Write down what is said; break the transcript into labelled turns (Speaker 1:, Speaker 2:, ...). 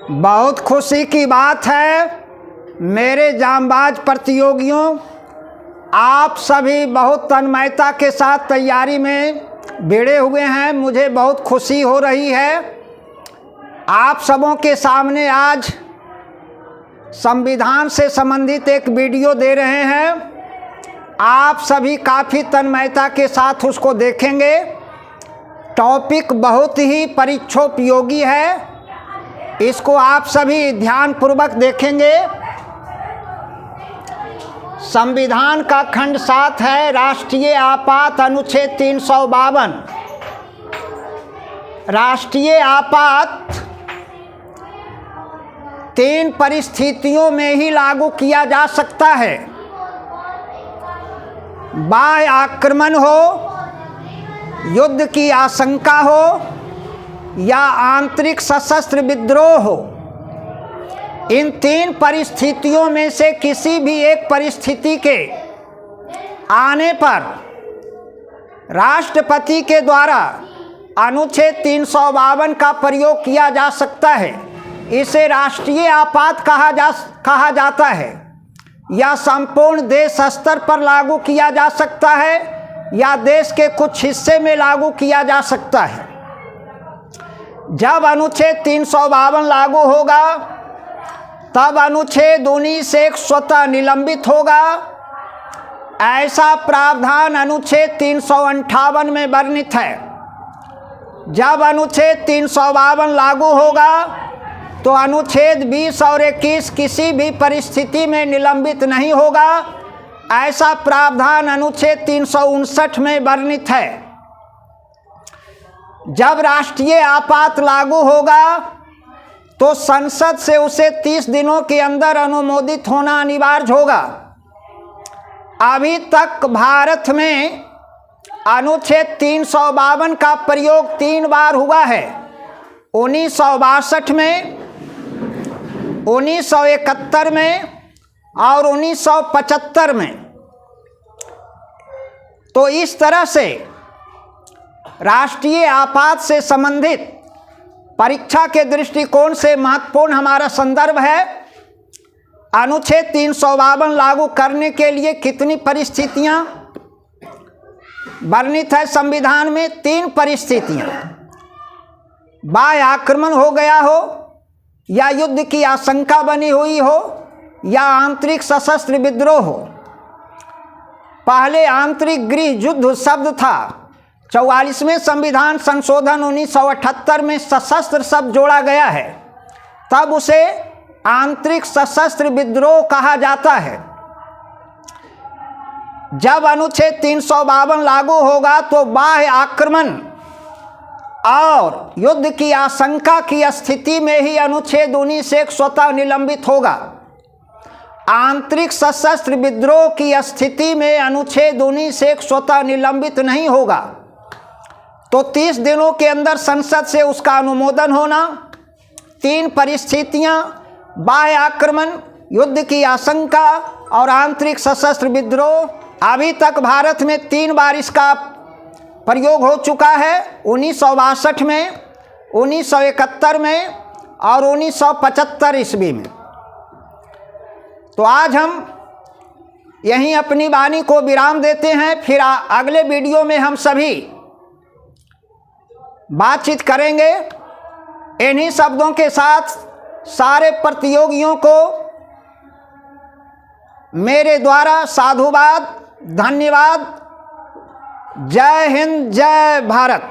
Speaker 1: बहुत खुशी की बात है मेरे जांबाज प्रतियोगियों, आप सभी बहुत तन्मयता के साथ तैयारी में भिड़े हुए हैं। मुझे बहुत खुशी हो रही है। आप सबों के सामने आज संविधान से संबंधित एक वीडियो दे रहे हैं। आप सभी काफ़ी तन्मयता के साथ उसको देखेंगे। टॉपिक बहुत ही परीक्षोपयोगी है, इसको आप सभी ध्यानपूर्वक देखेंगे। संविधान का खंड 7 है राष्ट्रीय आपात अनुच्छेद 352। राष्ट्रीय आपात 3 परिस्थितियों में ही लागू किया जा सकता है। बाह्य आक्रमण हो, युद्ध की आशंका हो या आंतरिक सशस्त्र विद्रोह हो। इन 3 परिस्थितियों में से किसी भी एक परिस्थिति के आने पर राष्ट्रपति के द्वारा अनुच्छेद 352 का प्रयोग किया जा सकता है। इसे राष्ट्रीय आपात कहा जाता है। यह संपूर्ण देश स्तर पर लागू किया जा सकता है या देश के कुछ हिस्से में लागू किया जा सकता है। जब अनुच्छेद 352 लागू होगा तब अनुच्छेद 19(1) स्वतः निलंबित होगा। ऐसा प्रावधान अनुच्छेद 358 में वर्णित है। जब अनुच्छेद 352 लागू होगा तो अनुच्छेद 20 और 21 किसी भी परिस्थिति में निलंबित नहीं होगा। ऐसा प्रावधान अनुच्छेद 359 में वर्णित है। जब राष्ट्रीय आपात लागू होगा तो संसद से उसे 30 दिनों के अंदर अनुमोदित होना अनिवार्य होगा। अभी तक भारत में अनुच्छेद 352 का प्रयोग 3 बार हुआ है। 1962 में, 1971 में और 1975 में। तो इस तरह से राष्ट्रीय आपात से संबंधित परीक्षा के दृष्टिकोण से महत्वपूर्ण हमारा संदर्भ है। अनुच्छेद 352 लागू करने के लिए कितनी परिस्थितियां वर्णित है संविधान में? 3 परिस्थितियां। बाह्य आक्रमण हो गया हो या युद्ध की आशंका बनी हुई हो या आंतरिक सशस्त्र विद्रोह हो। पहले आंतरिक गृह युद्ध शब्द था। 44वें संविधान संशोधन 1978 में सशस्त्र शब्द जोड़ा गया है, तब उसे आंतरिक सशस्त्र विद्रोह कहा जाता है। जब अनुच्छेद 352 लागू होगा तो बाह्य आक्रमण और युद्ध की आशंका की स्थिति में ही अनुच्छेद 19(1) स्वतः निलंबित होगा। आंतरिक सशस्त्र विद्रोह की स्थिति में अनुच्छेद 19(1) स्वतः निलंबित नहीं होगा। तो 30 दिनों के अंदर संसद से उसका अनुमोदन होना। 3 परिस्थितियां, बाह्य आक्रमण, युद्ध की आशंका और आंतरिक सशस्त्र विद्रोह। अभी तक भारत में 3 बार इसका प्रयोग हो चुका है। 1962 में, 1971 में और 1975 ईस्वी में। तो आज हम यहीं अपनी वाणी को विराम देते हैं। फिर अगले वीडियो में हम सभी बातचीत करेंगे। इन्हीं शब्दों के साथ सारे प्रतियोगियों को मेरे द्वारा साधुवाद, धन्यवाद। जय हिंद, जय भारत।